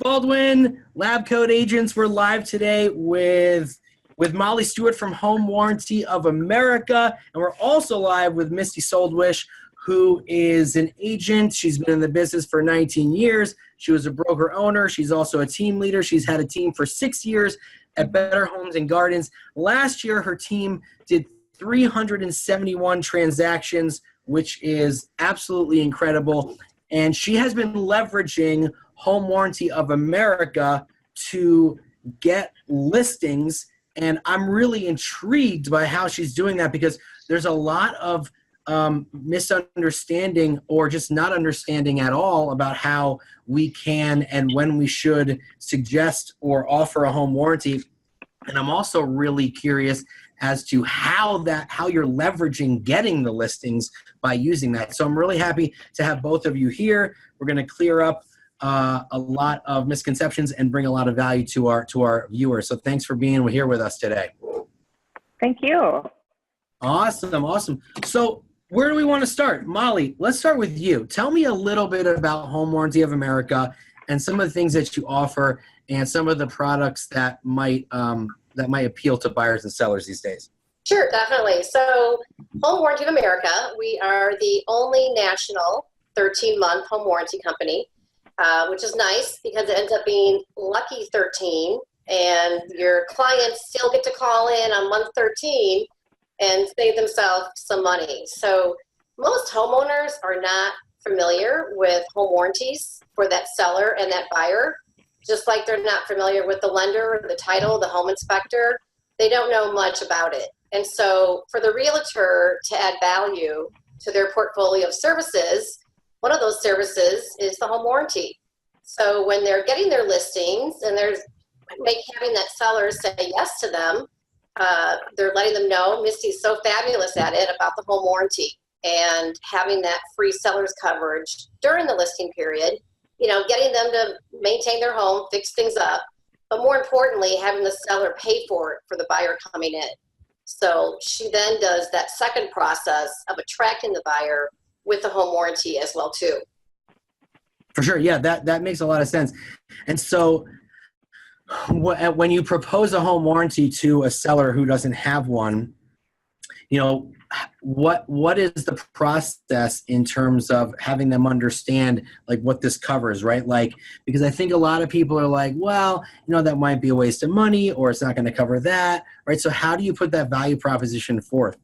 Baldwin, Lab Coat Agents. We're live today with Molly Stewart from Home Warranty of America. And we're also live with Misty Soldwisch, who is an agent. She's been in the business for 19 years. She was a broker owner. She's also a team leader. She's had a team for 6 years at Better Homes and Gardens. Last year, her team did 371 transactions, which is absolutely incredible. And she has been leveraging Home Warranty of America to get listings. And I'm really intrigued by how she's doing that, because there's a lot of misunderstanding or just not understanding at all about how we can and when we should suggest or offer a home warranty. And I'm also really curious as to how you're leveraging getting the listings by using that. So I'm really happy to have both of you here. We're going to clear up a lot of misconceptions and bring a lot of value to our viewers. So thanks for being here with us today. Thank you. Awesome. So where do we want to start? Molly, let's start with you. Tell me a little bit about Home Warranty of America and some of the things that you offer and some of the products that might appeal to buyers and sellers these days. Sure, definitely. So Home Warranty of America, we are the only national 13-month home warranty company, which is nice because it ends up being lucky 13, and your clients still get to call in on month 13 and save themselves some money. So most homeowners are not familiar with home warranties for that seller and that buyer, just like they're not familiar with the lender, the title, the home inspector. They don't know much about it. And so for the realtor to add value to their portfolio of services, one of those services is the home warranty. So when they're getting their listings and they're having that seller say yes to them, they're letting them know Misty's so fabulous at it about the home warranty, and having that free seller's coverage during the listing period, getting them to maintain their home, fix things up, but more importantly, having the seller pay for it for the buyer coming in. So she then does that second process of attracting the buyer with the home warranty as well too. For sure. Yeah, that makes a lot of sense. And so when you propose a home warranty to a seller who doesn't have one, what is the process in terms of having them understand like what this covers, right? Like, because I think a lot of people are like, well, that might be a waste of money, or it's not going to cover that, right? So how do you put that value proposition forth?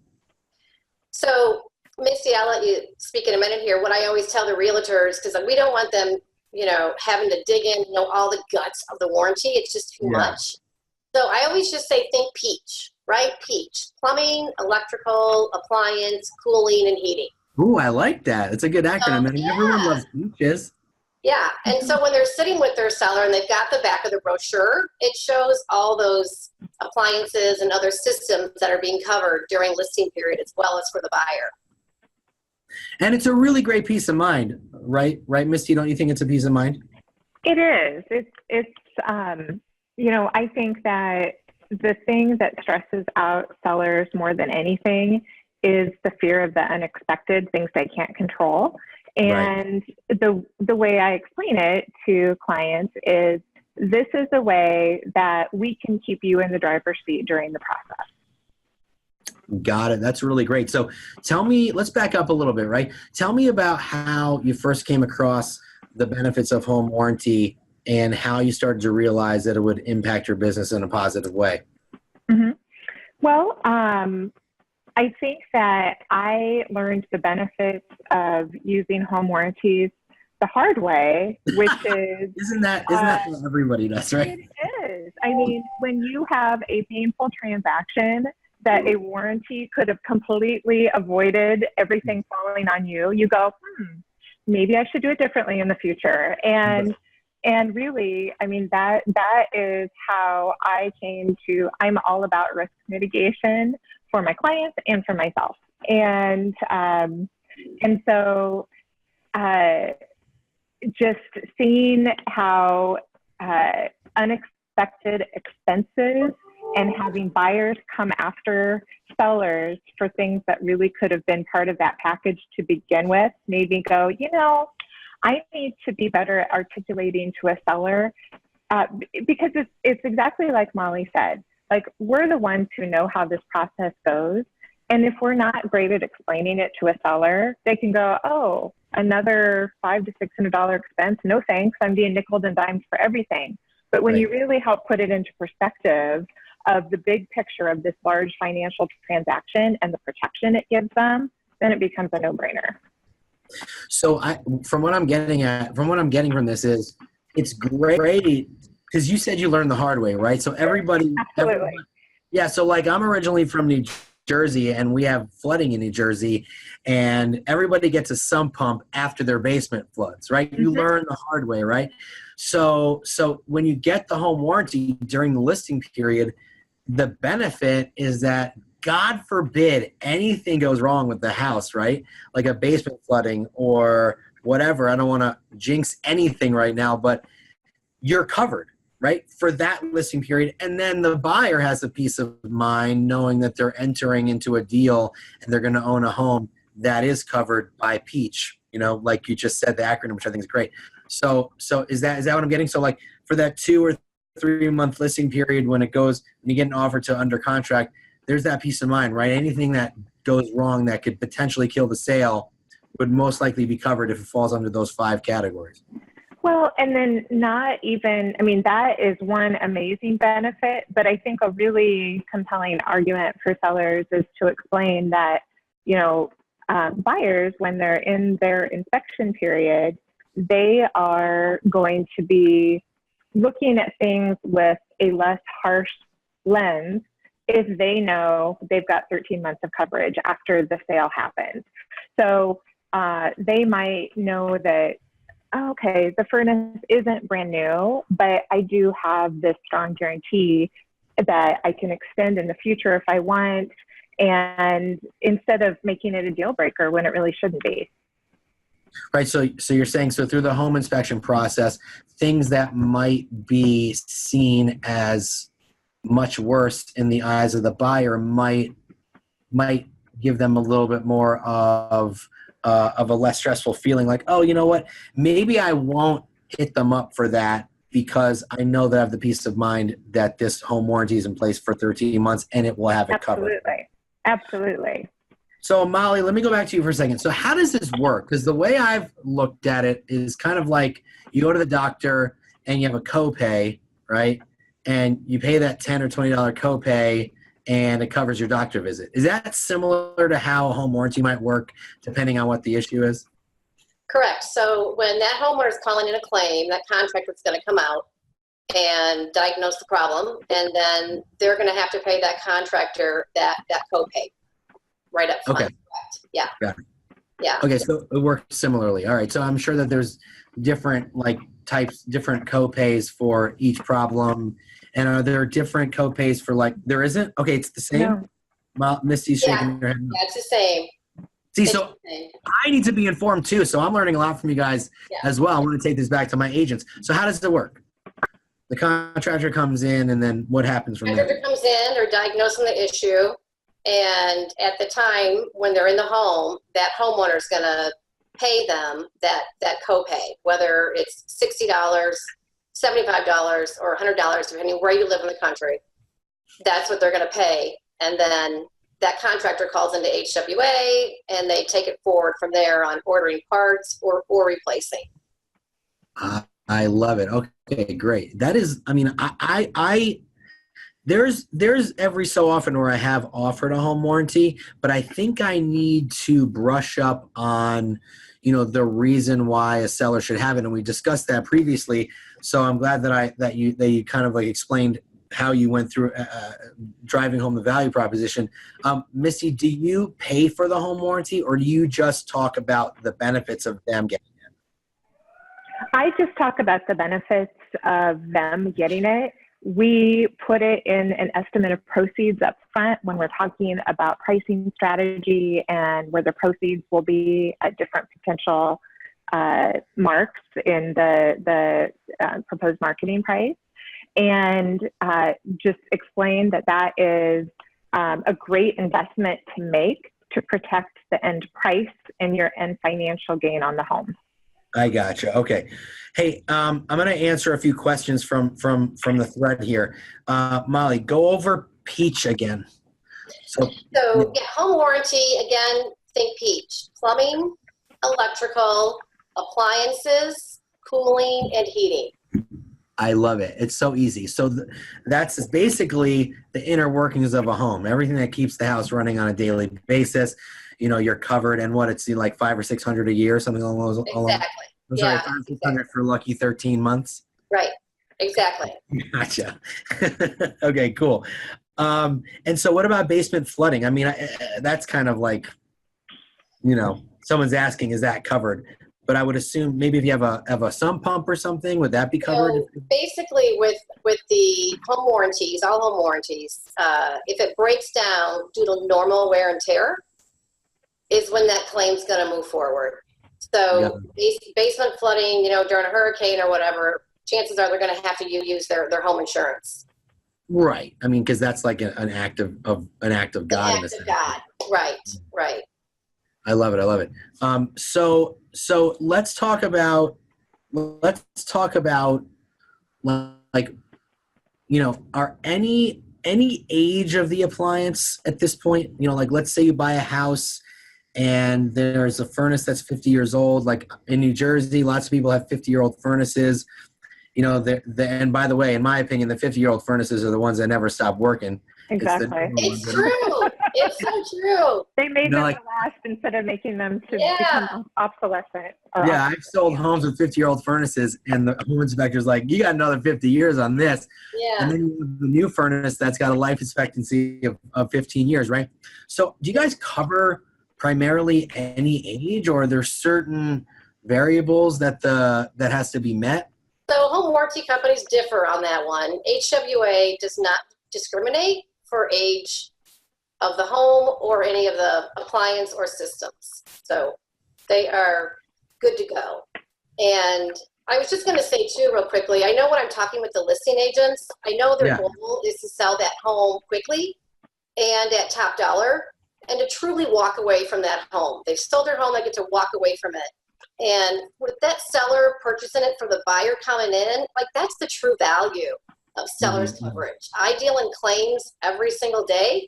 So Misty, I'll let you speak in a minute here. What I always tell the realtors, because we don't want them, having to dig in, all the guts of the warranty. It's just too much. So I always just say, think peach, right? Peach, plumbing, electrical, appliance, cooling, and heating. Ooh, I like that. It's a good acronym. Everyone loves peaches. Yeah. And so when they're sitting with their seller and they've got the back of the brochure, it shows all those appliances and other systems that are being covered during listing period, as well as for the buyer. And it's a really great peace of mind, right? Right, Misty? Don't you think it's a peace of mind? It is. It's I think that the thing that stresses out sellers more than anything is the fear of the unexpected, things they can't control. And the way I explain it to clients is, this is a way that we can keep you in the driver's seat during the process. Got it. That's really great. So tell me, let's back up a little bit, right? Tell me about how you first came across the benefits of home warranty and how you started to realize that it would impact your business in a positive way. Mm-hmm. Well, I think that I learned the benefits of using home warranties the hard way, which is... Isn't that what everybody does, right? It is. I mean, when you have a painful transaction that a warranty could have completely avoided everything falling on you, you go, maybe I should do it differently in the future. And really, I mean, that is how I came to, I'm all about risk mitigation for my clients and for myself. And so just seeing how unexpected expenses and having buyers come after sellers for things that really could have been part of that package to begin with made me go, I need to be better at articulating to a seller because it's exactly like Molly said. Like, we're the ones who know how this process goes. And if we're not great at explaining it to a seller, they can go, oh, another $500 to $600 expense. No thanks. I'm being nickeled and dimed for everything. But when you really help put it into perspective of the big picture of this large financial transaction and the protection it gives them, then it becomes a no-brainer. So from what I'm getting from this is, it's great because you said you learned the hard way, right? So everybody, yeah. So like, I'm originally from New Jersey, and we have flooding in New Jersey, and everybody gets a sump pump after their basement floods, right? You learn the hard way, right? So when you get the home warranty during the listing period, the benefit is that, God forbid anything goes wrong with the house, right? Like a basement flooding or whatever. I don't want to jinx anything right now, but you're covered, right, for that listing period. And then the buyer has a peace of mind knowing that they're entering into a deal and they're going to own a home that is covered by Peach, like you just said, the acronym, which I think is great. So is that what I'm getting? So like, for that 2 or 3 month listing period, when you get an offer to under contract, there's that peace of mind, right? Anything that goes wrong that could potentially kill the sale would most likely be covered if it falls under those 5 categories. Well, and then that is one amazing benefit, but I think a really compelling argument for sellers is to explain that, buyers, when they're in their inspection period, they are going to be looking at things with a less harsh lens if they know they've got 13 months of coverage after the sale happens. So they might know that, okay, the furnace isn't brand new, but I do have this strong guarantee that I can extend in the future if I want, and instead of making it a deal breaker when it really shouldn't be. Right. So you're saying, so through the home inspection process, things that might be seen as much worse in the eyes of the buyer might give them a little bit more of a less stressful feeling, like, oh, you know what, maybe I won't hit them up for that because I know that I have the peace of mind that this home warranty is in place for 13 months and it will have it covered. Absolutely. So Molly, let me go back to you for a second. So how does this work? Because the way I've looked at it is kind of like you go to the doctor and you have a copay, right? And you pay that $10 or $20 copay and it covers your doctor visit. Is that similar to how a home warranty might work depending on what the issue is? Correct. So when that homeowner is calling in a claim, that contractor is going to come out and diagnose the problem, and then they're going to have to pay that contractor that copay right up front. Okay. Correct. Yeah. Yeah. Yeah. Okay, so it works similarly. All right. So I'm sure that there's different different copays for each problem. And are there different copays for there isn't? Okay, it's the same. No. Misty's shaking her head. Yeah, it's the same. See, so I need to be informed too. So I'm learning a lot from you guys as well. I want to take this back to my agents. So how does it work? The contractor comes in, and then what happens from there? Contractor comes in, they're diagnosing the issue, and at the time when they're in the home, that homeowner is going to pay them that copay, whether it's $60, $75, or $100, depending where you live in the country. That's what they're going to pay, and then that contractor calls into HWA, and they take it forward from there on ordering parts or replacing. I love it. Okay, great. That is, there's every so often where I have offered a home warranty, but I think I need to brush up on, the reason why a seller should have it. And we discussed that previously. So I'm glad that you kind of explained how you went through driving home the value proposition. Misty, do you pay for the home warranty, or do you just talk about the benefits of them getting it? I just talk about the benefits of them getting it. We put it in an estimate of proceeds up front when we're talking about pricing strategy and where the proceeds will be at different potential marks in the proposed marketing price. And just explain that is a great investment to make to protect the end price and your end financial gain on the home. I gotcha. Okay. Hey, I'm going to answer a few questions from the thread here. Molly, go over Peach again. So yeah, home warranty, again, think Peach. Plumbing, electrical, appliances, cooling, and heating. I love it. It's so easy. So that's basically the inner workings of a home. Everything that keeps the house running on a daily basis. You're covered, and what it's like $500 or $600 a year, something along those. Exactly. I'm sorry, Yeah. 500 600 for lucky 13 months. Right. Exactly. Gotcha. Okay, cool. And so what about basement flooding? I mean, that's kind of like, someone's asking, is that covered? But I would assume maybe if you have a sump pump or something, would that be covered? So basically with the home warranties, all home warranties, if it breaks down due to normal wear and tear, is when that claim's going to move forward. So basement flooding, during a hurricane or whatever, chances are they're going to have to use their home insurance. Right. I mean, because that's like an act of God. An act of God. Right. Right. I love it. So let's talk about like, are any age of the appliance at this point? Like let's say you buy a house and there's a furnace that's 50 years old. Like in New Jersey, lots of people have 50-year-old furnaces. And by the way, in my opinion, the 50-year-old furnaces are the ones that never stop working. Exactly. It's true. It's so true. They made them to last instead of making them to become obsolescent. I've sold homes with 50-year-old furnaces, and the home inspector's like, you got another 50 years on this. Yeah. And then you have the new furnace that's got a life expectancy of 15 years, right? So do you guys cover primarily any age, or are there certain variables that has to be met? So home warranty companies differ on that one. HWA does not discriminate for age of the home or any of the appliance or systems. So they are good to go. And I was just going to say too, real quickly, I know when I'm talking with the listing agents, I know their goal is to sell that home quickly and at top dollar and to truly walk away from that home. They've sold their home, they get to walk away from it. And with that seller purchasing it for the buyer coming in, like that's the true value of seller's coverage. I deal in claims every single day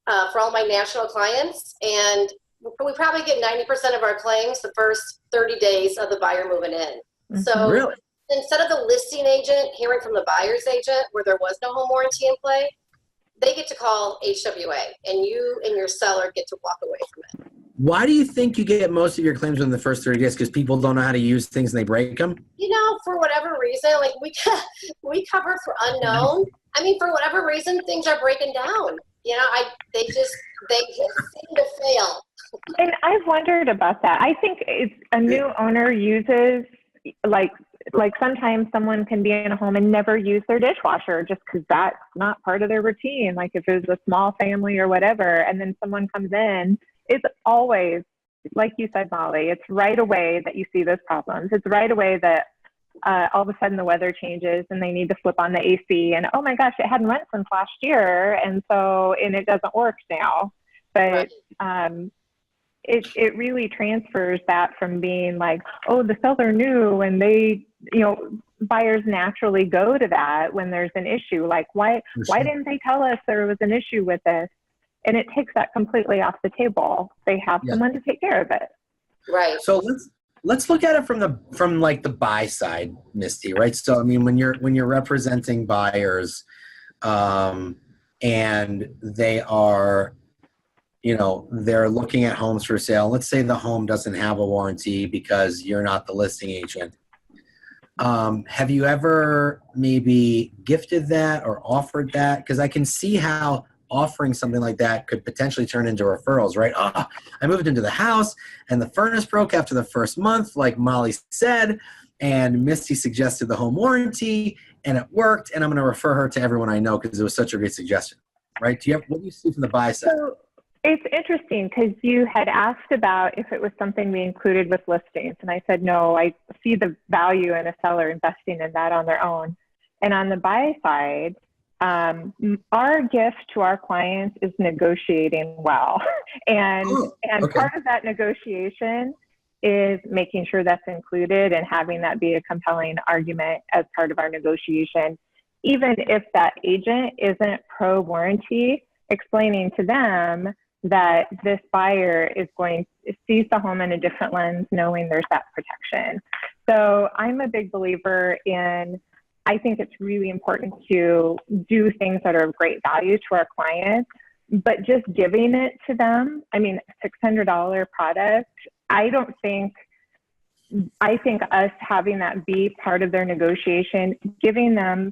for all my national clients, and we probably get 90% of our claims the first 30 days of the buyer moving in. So really? Instead of the listing agent hearing from the buyer's agent where there was no home warranty in play, they get to call HWA, and you and your seller get to walk away from it. Why do you think you get most of your claims in the first 30 days? Because people don't know how to use things and they break them? For whatever reason, like we cover for unknown. I mean, for whatever reason, things are breaking down. They just seem to fail. And I've wondered about that. I think it's a new owner uses like sometimes someone can be in a home and never use their dishwasher just because that's not part of their routine. Like if it was a small family or whatever, and then someone comes in, it's always, like you said, Molly, it's right away that you see those problems. It's right away that all of a sudden the weather changes and they need to flip on the AC and, oh my gosh, it hadn't went since last year. And it doesn't work now. But it really transfers that from being like, oh, the seller knew, and they, buyers naturally go to that when there's an issue. Like, why didn't they tell us there was an issue with this? And it takes that completely off the table. They have someone to take care of it. Right. So let's look at it from the buy side, Misty, right? So I mean, when you're representing buyers, and they are, they're looking at homes for sale. Let's say the home doesn't have a warranty because you're not the listing agent. Have you ever maybe gifted that or offered that? Because I can see how offering something like that could potentially turn into referrals, right? Oh, I moved into the house and the furnace broke after the first month, like Molly said, and Misty suggested the home warranty and it worked, and I'm going to refer her to everyone I know because it was such a great suggestion, right? What do you see from the buy side? So it's interesting because you had asked about if it was something we included with listings, and I said, no, I see the value in a seller investing in that on their own. And on the buy side, our gift to our clients is negotiating well. And part of that negotiation is making sure that's included and having that be a compelling argument as part of our negotiation. Even if that agent isn't pro-warranty, explaining to them that this buyer is going to see the home in a different lens, knowing there's that protection. So I'm a big believer in, I think it's really important to do things that are of great value to our clients, but just giving it to them, I mean, $600 product, I think us having that be part of their negotiation, giving them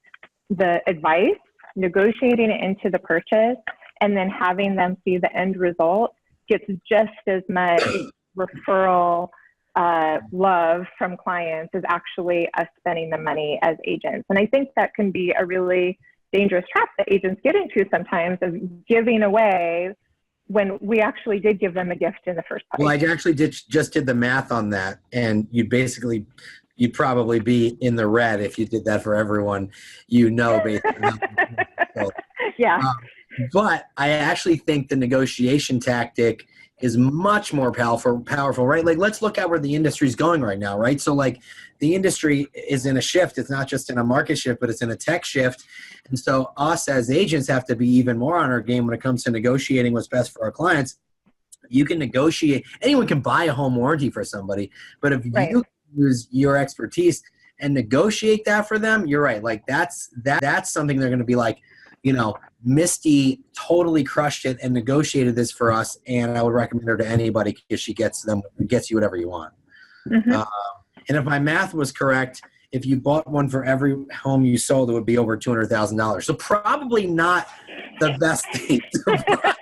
the advice, negotiating it into the purchase, and then having them see the end result gets just as much referral love from clients as actually us spending the money as agents. And I think that can be a really dangerous trap that agents get into sometimes, of giving away when we actually did give them a gift in the first place. Well, I actually just did the math on that, and you'd probably be in the red if you did that for everyone, basically. Yeah. But I actually think the negotiation tactic is much more powerful, right? Like, let's look at where the industry is going right now, right? So, like, the industry is in a shift. It's not just in a market shift, but it's in a tech shift. And so us as agents have to be even more on our game when it comes to negotiating what's best for our clients. You can negotiate. Anyone can buy a home warranty for somebody, but if you use your expertise and negotiate that for them, you're right. Like, that's something they're going to be like, Misty totally crushed it and negotiated this for us, and I would recommend her to anybody because she gets you whatever you want. Mm-hmm. And if my math was correct, if you bought one for every home you sold, it would be over $200,000. So probably not the best thing to buy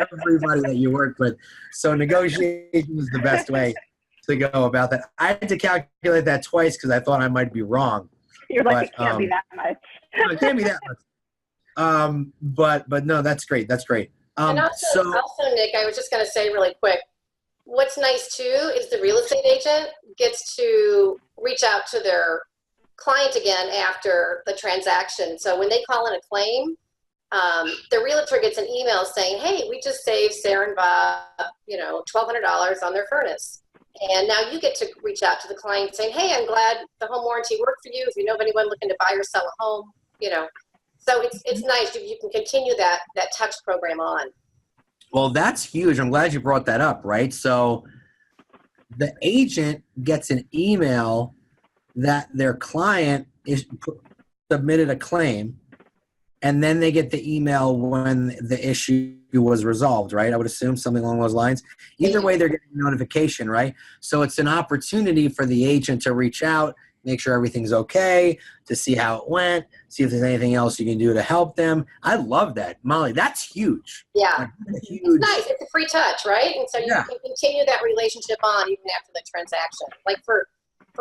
everybody that you work with. So negotiation is the best way to go about that. I had to calculate that twice because I thought I might be wrong. You're like, it can't be that much. No, it can't be that much. But no, that's great. That's great. And also, Nick, I was just going to say really quick, what's nice too is the real estate agent gets to reach out to their client again after the transaction. So when they call in a claim, the realtor gets an email saying, hey, we just saved Sarah and Bob, $1,200 on their furnace. And now you get to reach out to the client saying, hey, I'm glad the home warranty worked for you. If you know of anyone looking to buy or sell a home, So it's nice. You can continue that touch program on. Well, that's huge. I'm glad you brought that up, right? So the agent gets an email that their client submitted a claim, and then they get the email when the issue was resolved, right? I would assume something along those lines. Either way, they're getting a notification, right? So it's an opportunity for the agent to reach out, make sure everything's okay, to see how it went, see if there's anything else you can do to help them. I love that. Molly, that's huge. Yeah. Huge. It's nice. It's a free touch, right? And so you can continue that relationship on even after the transaction. Like for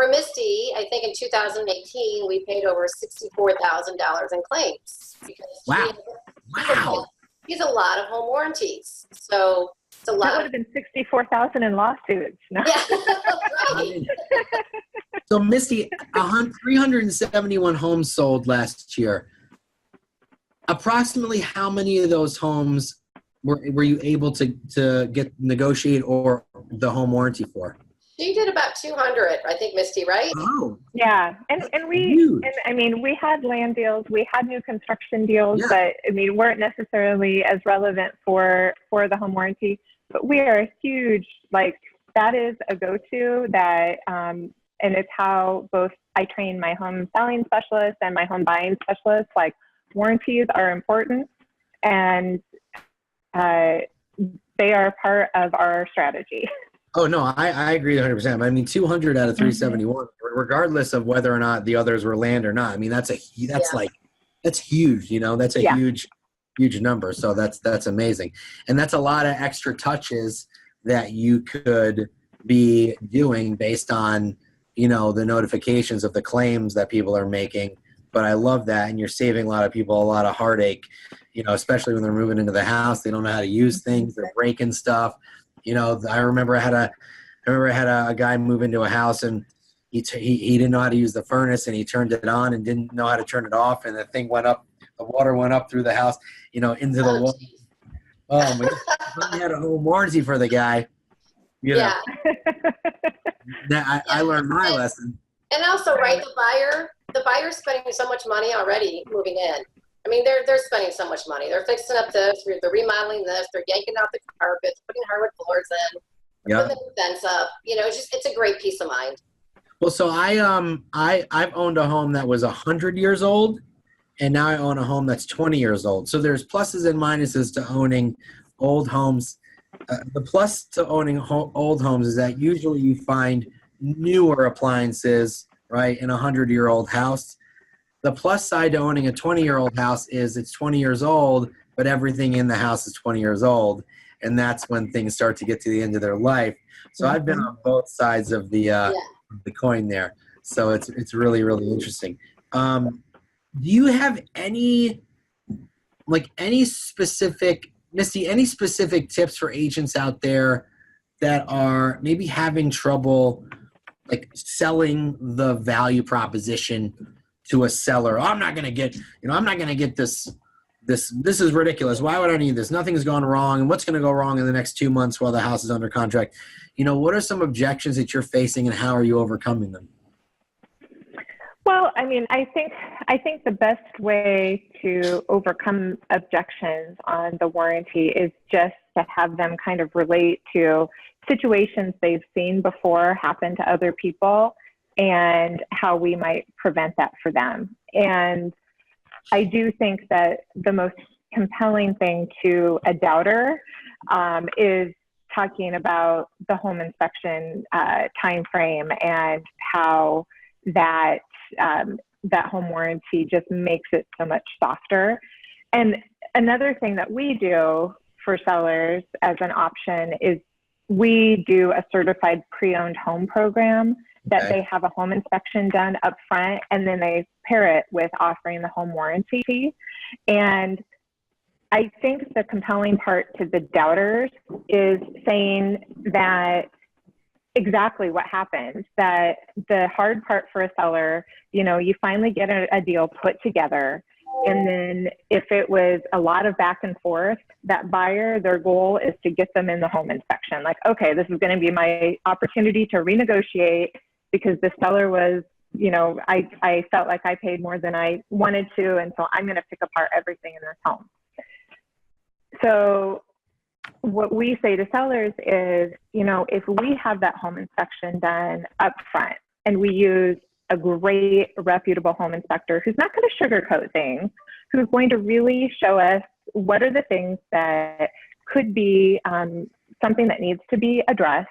Misty, I think in 2018, we paid over $64,000 in claims. Because she has a lot of home warranties. So it's a lot. That would have been $64,000 in lawsuits. No? Yeah, right. So Misty, 371 homes sold last year. Approximately how many of those homes were you able to get negotiate or the home warranty for? She did about 200, I think, Misty, right? Oh, yeah, and we had land deals, we had new construction deals, but weren't necessarily as relevant for the home warranty. But we are a huge, that is a go-to that, and it's how both I train my home selling specialists and my home buying specialists. Warranties are important, and they are part of our strategy. Oh, no, I agree 100%. 200 out of 371, regardless of whether or not the others were land or not. That's huge, that's a huge number. So that's amazing. And that's a lot of extra touches that you could be doing based on, the notifications of the claims that people are making. But I love that. And you're saving a lot of people a lot of heartache, especially when they're moving into the house. They don't know how to use things. They're breaking stuff. I remember I had a guy move into a house, and he didn't know how to use the furnace, and he turned it on and didn't know how to turn it off, and the water went up through the house, into the wall. Oh my God. I had a home warranty for the guy, You know, Yeah. I learned my lesson. And also, right, the buyer's spending so much money already moving in. I mean, they're spending so much money. They're fixing up this, they're remodeling this, they're yanking out the carpets, putting hardwood floors in, putting the fence up. You know, it's a great peace of mind. Well, so I've owned a home that was 100 years old, and now I own a home that's 20 years old. So there's pluses and minuses to owning old homes. The plus to owning old homes is that usually you find newer appliances, right, in a 100-year-old house. The plus side to owning a 20-year-old house is it's 20 years old, but everything in the house is 20 years old, and that's when things start to get to the end of their life. So I've been on both sides of the coin there. So it's really, really interesting. Do you have any specific, Misty, any specific tips for agents out there that are maybe having trouble like selling the value proposition to a seller? Oh, I'm not going to get this. This is ridiculous. Why would I need this? Nothing's gone wrong. And what's going to go wrong in the next 2 months while the house is under contract? You know, what are some objections that you're facing and how are you overcoming them? Well, I mean, I think the best way to overcome objections on the warranty is just to have them kind of relate to situations they've seen before happen to other people and how we might prevent that for them. And I do think that the most compelling thing to a doubter is talking about the home inspection time frame and how that home warranty just makes it so much softer. And another thing that we do for sellers as an option is we do a certified pre-owned home program that they have a home inspection done up front, and then they pair it with offering the home warranty. And I think the compelling part to the doubters is saying that exactly what happens, that the hard part for a seller, you know, you finally get a deal put together. And then if it was a lot of back and forth, that buyer, their goal is to get them in the home inspection. Like, okay, this is going to be my opportunity to renegotiate because the seller was, you know, I felt like I paid more than I wanted to. And so I'm going to pick apart everything in this home. So what we say to sellers is, you know, if we have that home inspection done up front and we use a great reputable home inspector who's not going to sugarcoat things, who's going to really show us what are the things that could be something that needs to be addressed,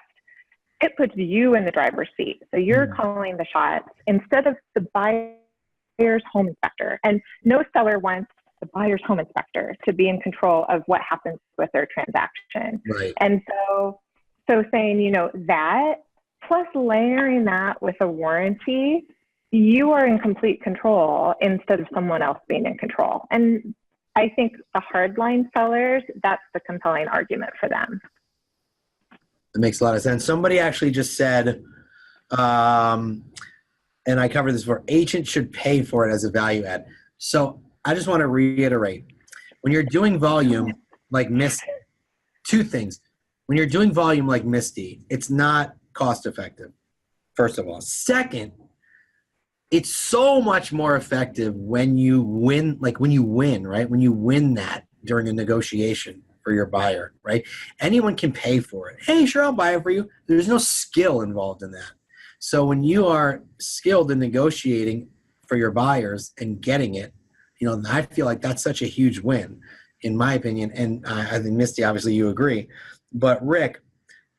it puts you in the driver's seat. So you're calling the shots instead of the buyer's home inspector. And no seller wants the buyer's home inspector to be in control of what happens with their transaction. Right. And so saying, you know, that plus layering that with a warranty, you are in complete control instead of someone else being in control. And I think the hardline sellers, that's the compelling argument for them. It makes a lot of sense. Somebody actually just said, and I covered this before, agents should pay for it as a value add. So I just want to reiterate, when you're doing volume like Misty, two things. When you're doing volume like Misty, it's not cost effective, first of all. Second, it's so much more effective when you win, right? When you win that during a negotiation for your buyer, right? Anyone can pay for it. Hey, sure, I'll buy it for you. There's no skill involved in that. So when you are skilled in negotiating for your buyers and getting it, you know, I feel like that's such a huge win, in my opinion. And I think, Misty, obviously you agree. But Rick,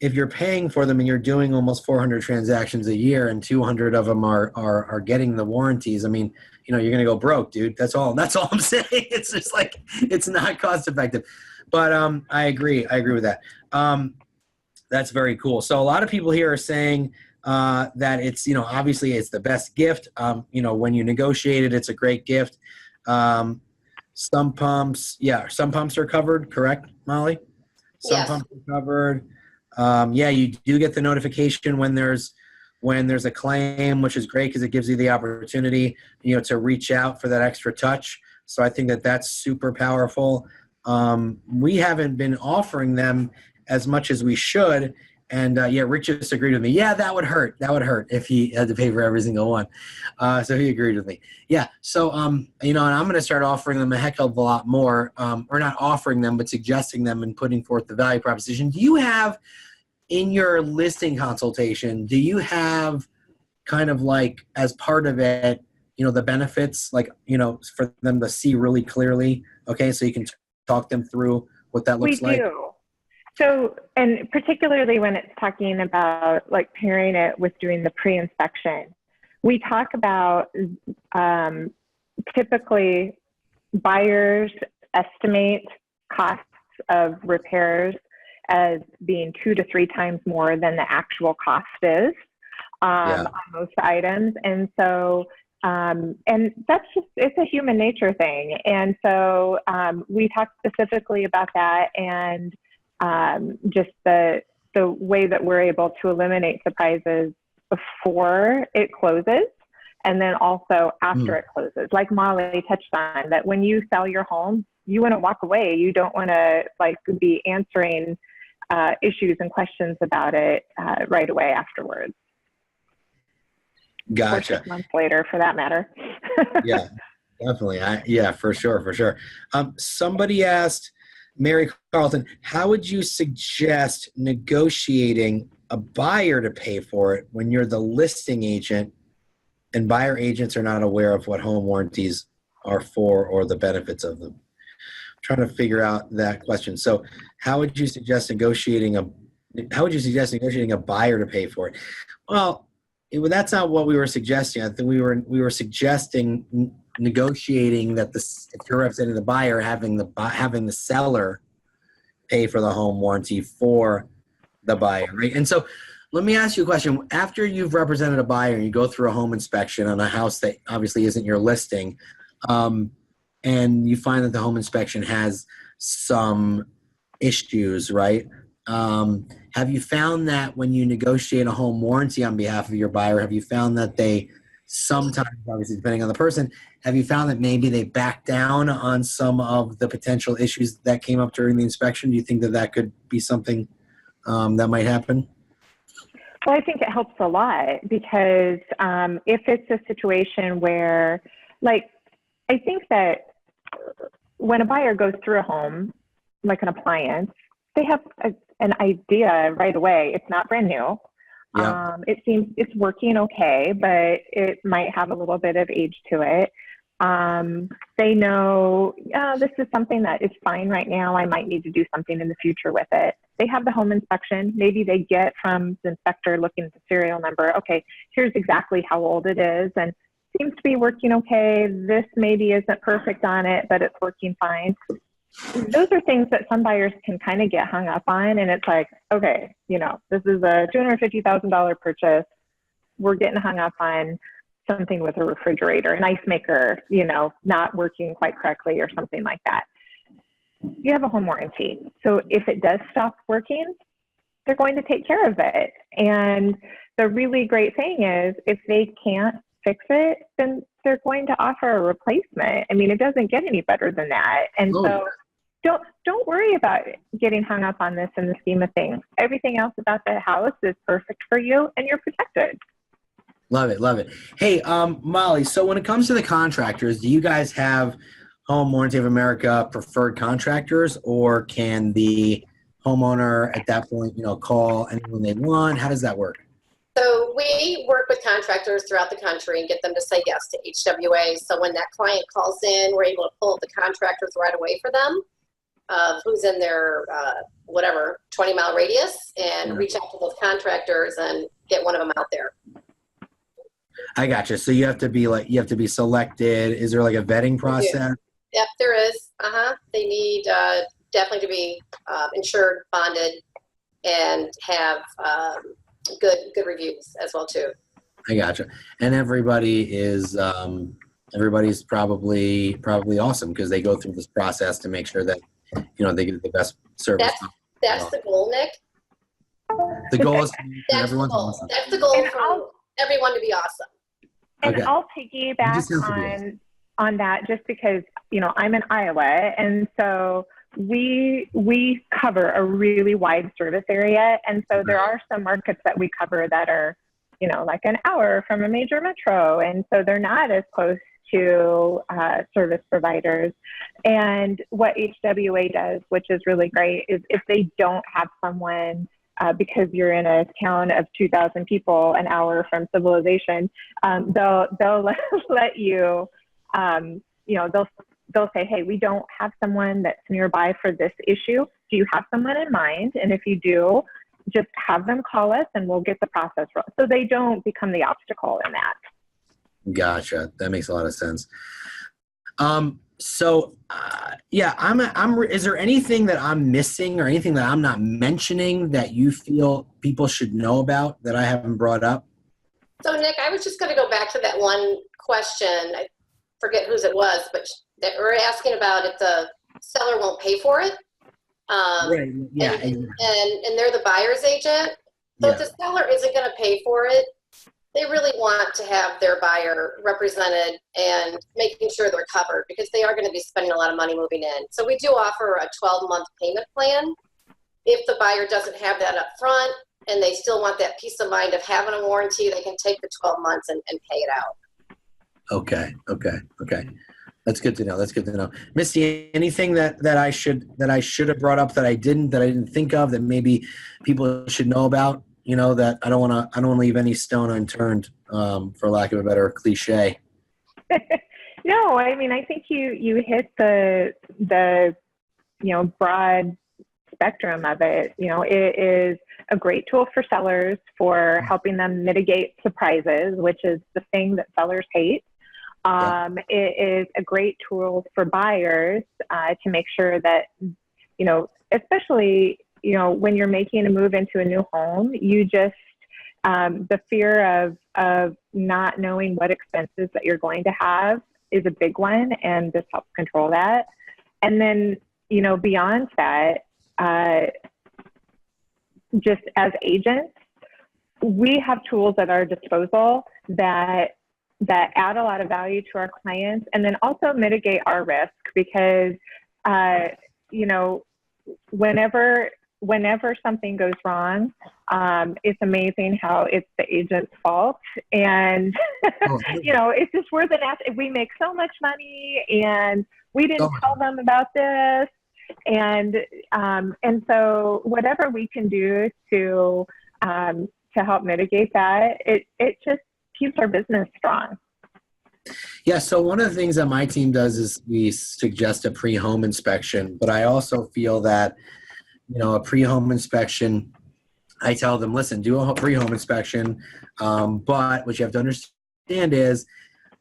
if you're paying for them and you're doing almost 400 transactions a year and 200 of them are getting the warranties, I mean, you know, you're going to go broke, dude. That's all I'm saying. It's just like, it's not cost effective. But I agree with that. That's very cool. So a lot of people here are saying that it's, you know, obviously it's the best gift. You know, when you negotiate it, it's a great gift. Some pumps are covered, correct, Molly? Some Yes. pumps are covered. Yeah, you do get the notification when there's a claim, which is great because it gives you the opportunity, you know, to reach out for that extra touch. So I think that that's super powerful. We haven't been offering them as much as we should. yeah, Rick just agreed with me. Yeah, that would hurt. That would hurt if he had to pay for every single one. So he agreed with me. Yeah. So, you know, and I'm going to start offering them a heck of a lot more, or not offering them, but suggesting them and putting forth the value proposition. Do you have in your listing consultation, do you have kind of like as part of it, you know, the benefits, like, you know, for them to see really clearly? Okay. So you can talk them through what that looks like. We do. So, and particularly when it's talking about like pairing it with doing the pre-inspection, we talk about typically buyers estimate costs of repairs as being 2 to 3 times more than the actual cost is on most items. And so, and that's just, it's a human nature thing. And so we talk specifically about that, and just the way that we're able to eliminate surprises before it closes, and then also after it closes. Like Molly touched on, that when you sell your home, you want to walk away. You don't want to like be answering issues and questions about it right away afterwards. Gotcha. Or 6 months later, for that matter. Yeah, definitely. Yeah, for sure. Somebody asked, Mary Carlton, how would you suggest negotiating a buyer to pay for it when you're the listing agent and buyer agents are not aware of what home warranties are for or the benefits of them? I'm trying to figure out that question. So how would you suggest negotiating a buyer to pay for it? Well, that's not what we were suggesting. I think we were suggesting negotiating that if you're representing the buyer, having the seller pay for the home warranty for the buyer, right? And so let me ask you a question. After you've represented a buyer and you go through a home inspection on a house that obviously isn't your listing, and you find that the home inspection has some issues, right? Have you found that when you negotiate a home warranty on behalf of your buyer, have you found that they sometimes, obviously depending on the person, have you found that maybe they back down on some of the potential issues that came up during the inspection? Do you think that could be something that might happen? Well, I think it helps a lot, because if it's a situation where, like, I think that when a buyer goes through a home, like an appliance, they have an idea right away. It's not brand new. Yeah. It seems it's working okay, but it might have a little bit of age to it. They know, this is something that is fine right now. I might need to do something in the future with it. They have the home inspection. Maybe they get from the inspector looking at the serial number, okay, here's exactly how old it is, and seems to be working okay. This maybe isn't perfect on it, but it's working fine. Those are things that some buyers can kind of get hung up on, and it's like, okay, you know, this is a $250,000 purchase. We're getting hung up on something with a refrigerator, an ice maker, you know, not working quite correctly or something like that. You have a home warranty. So if it does stop working, they're going to take care of it. And the really great thing is, if they can't fix it, then they're going to offer a replacement. I mean, it doesn't get any better than that. And so don't worry about getting hung up on this in the scheme of things. Everything else about the house is perfect for you, and you're protected. Love it. Hey, Molly, so when it comes to the contractors, do you guys have Home Warranty of America preferred contractors, or can the homeowner at that point, you know, call anyone they want? How does that work? So we work with contractors throughout the country and get them to say yes to HWA. So when that client calls in, we're able to pull up the contractors right away for them, who's in their 20-mile radius, and reach out to those contractors and get one of them out there. I gotcha. So you have to be selected. Is there like a vetting process? Yep, there is. They need definitely to be insured, bonded, and have good reviews as well too. I gotcha. And everybody's probably awesome, because they go through this process to make sure that, you know, they get the best service. That's the goal, Nick. The goal is everyone's awesome. That's the goal for everyone to be awesome. And okay. I'll piggyback on that, just because, you know, I'm in Iowa, and so we cover a really wide service area. And so there are some markets that we cover that are, like an hour from a major metro. And so they're not as close to service providers. And what HWA does, which is really great, is if they don't have someone, because you're in a town of 2,000 people, an hour from civilization, they'll let you, they'll say, hey, we don't have someone that's nearby for this issue. Do you have someone in mind? And if you do, just have them call us and we'll get the process rolling. So they don't become the obstacle in that. Gotcha. That makes a lot of sense. Is there anything that I'm missing or anything that I'm not mentioning that you feel people should know about that I haven't brought up? So Nick, I was just going to go back to that one question. I forget whose it was, but that we're asking about if the seller won't pay for it. Right. Yeah. And they're the buyer's agent. So if the seller isn't going to pay for it, they really want to have their buyer represented and making sure they're covered because they are going to be spending a lot of money moving in. So we do offer a 12-month payment plan. If the buyer doesn't have that up front and they still want that peace of mind of having a warranty, they can take the 12 months and pay it out. Okay. That's good to know. Misty, anything that I should have brought up that I didn't think of that maybe people should know about? That I don't want to leave any stone unturned, for lack of a better cliche. No, I mean, I think you hit the broad spectrum of it. It is a great tool for sellers for helping them mitigate surprises, which is the thing that sellers hate. It is a great tool for buyers to make sure that, especially, when you're making a move into a new home, you just, the fear of not knowing what expenses that you're going to have is a big one, and this helps control that. And then, beyond that, just as agents, we have tools at our disposal that add a lot of value to our clients and then also mitigate our risk because, whenever something goes wrong, it's amazing how it's the agent's fault. And, it's just worth an ask. We make so much money and we didn't tell them about this. And so whatever we can do to help mitigate that, it just keeps our business strong. Yeah, so one of the things that my team does is we suggest a pre-home inspection, but I also feel that a pre-home inspection, I tell them, listen, do a pre-home inspection, but what you have to understand is,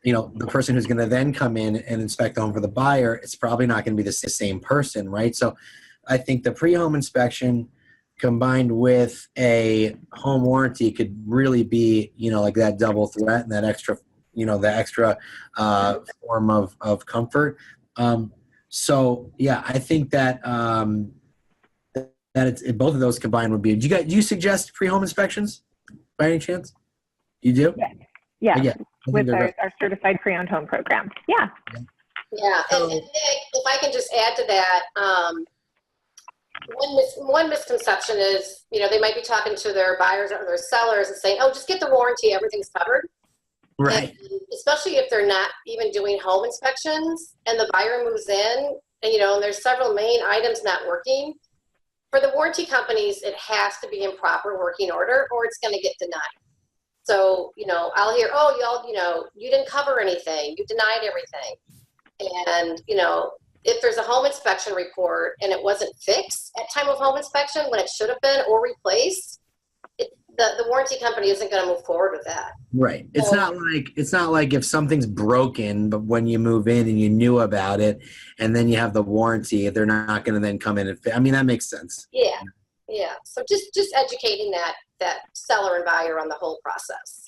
the person who's going to then come in and inspect the home for the buyer, it's probably not going to be the same person, right? So I think the pre-home inspection combined with a home warranty could really be, like that double threat and that extra, form of comfort. I think that that both of those combined would be. Do you suggest pre-home inspections by any chance? You do? Yeah. With our certified pre-owned home program. Yeah. Yeah. And Nick, if I can just add to that, one misconception is, they might be talking to their buyers or their sellers and saying, oh, just get the warranty, everything's covered. Right. And especially if they're not even doing home inspections and the buyer moves in and there's several main items not working. For the warranty companies, it has to be in proper working order or it's going to get denied. So, I'll hear, oh, y'all, you didn't cover anything. You denied everything. And, if there's a home inspection report and it wasn't fixed at time of home inspection when it should have been or replaced, the warranty company isn't going to move forward with that. Right. It's not like if something's broken, but when you move in and you knew about it and then you have the warranty, they're not going to then come in and that makes sense. Yeah. Yeah. So just educating that seller and buyer on the whole process.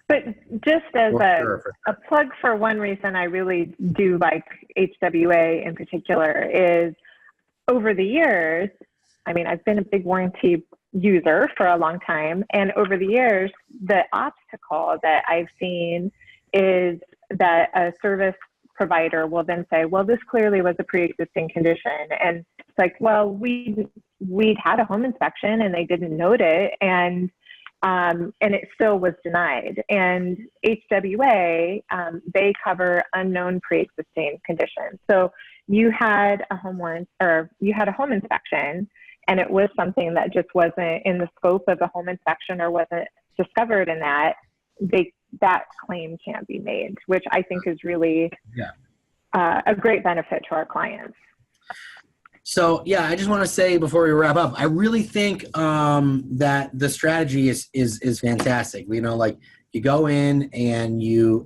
But just as a plug for one reason I really do like HWA in particular is over the years, I've been a big warranty user for a long time. And over the years, the obstacle that I've seen is that a service provider will then say, well, this clearly was a pre-existing condition. And It's like, well, we'd had a home inspection and they didn't note it, and it still was denied. And HWA, they cover unknown pre-existing conditions. So you had a home warrant, or you had a home inspection, and it was something that just wasn't in the scope of the home inspection or wasn't discovered in that, that claim can't be made, which I think is really a great benefit to our clients. So yeah, I just want to say before we wrap up, I really think that the strategy is fantastic. You know, like you go in and you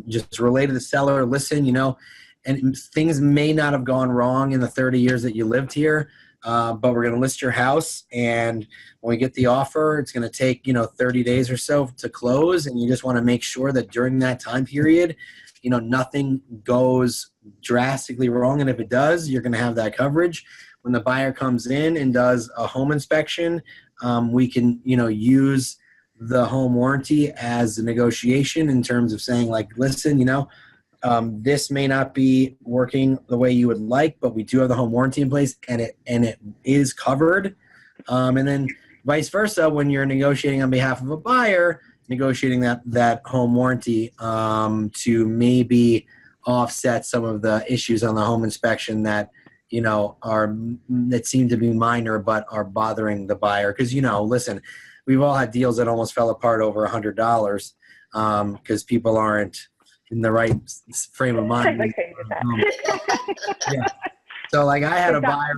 just relay to the seller, listen, you know, and things may not have gone wrong in the 30 years that you lived here, but we're going to list your house, and when we get the offer, it's going to take 30 days or so to close, and you just want to make sure that during that time period, nothing goes drastically wrong. And if it does, you're going to have that coverage. When the buyer comes in and does a home inspection, we can, use the home warranty as a negotiation in terms of saying, like, listen, this may not be working the way you would like, but we do have the home warranty in place, and it is covered. And then vice versa, when you're negotiating on behalf of a buyer, negotiating that home warranty to maybe offset some of the issues on the home inspection that that seem to be minor but are bothering the buyer. Because listen, we've all had deals that almost fell apart over $100 because people aren't in the right frame of mind. Yeah. So like I had a buyer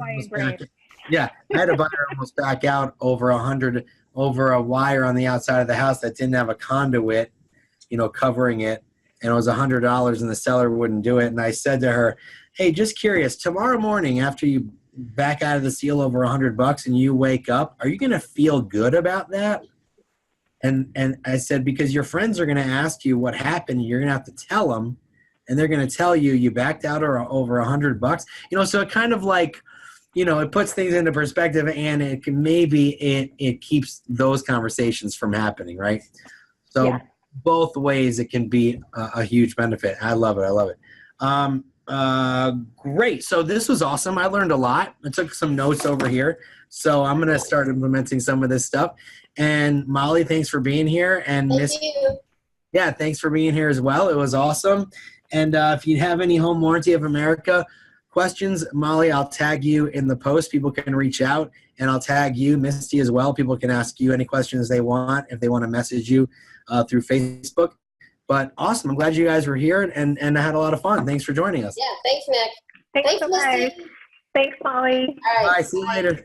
almost back out over a wire on the outside of the house that didn't have a conduit, covering it. And it was $100 and the seller wouldn't do it. And I said to her, hey, just curious, tomorrow morning after you back out of the seal over $100 and you wake up, are you going to feel good about that? And I said, because your friends are going to ask you what happened. You're going to have to tell them, and they're going to tell you you backed out or over $100. So it kind of like, it puts things into perspective, and it can it keeps those conversations from happening, right? So both ways it can be a huge benefit. I love it. Great. So this was awesome. I learned a lot. I took some notes over here. So I'm going to start implementing some of this stuff. And Molly, thanks for being here. And Thank you. Yeah, thanks for being here as well. It was awesome. And if you have any Home Warranty of America questions, Molly, I'll tag you in the post. People can reach out, and I'll tag you, Misty, as well. People can ask you any questions they want if they want to message you through Facebook. But awesome. I'm glad you guys were here, and I had a lot of fun. Thanks for joining us. Yeah, thanks, Nick. Thanks so much. Misty. Thanks, Molly. All right. Bye. See you later.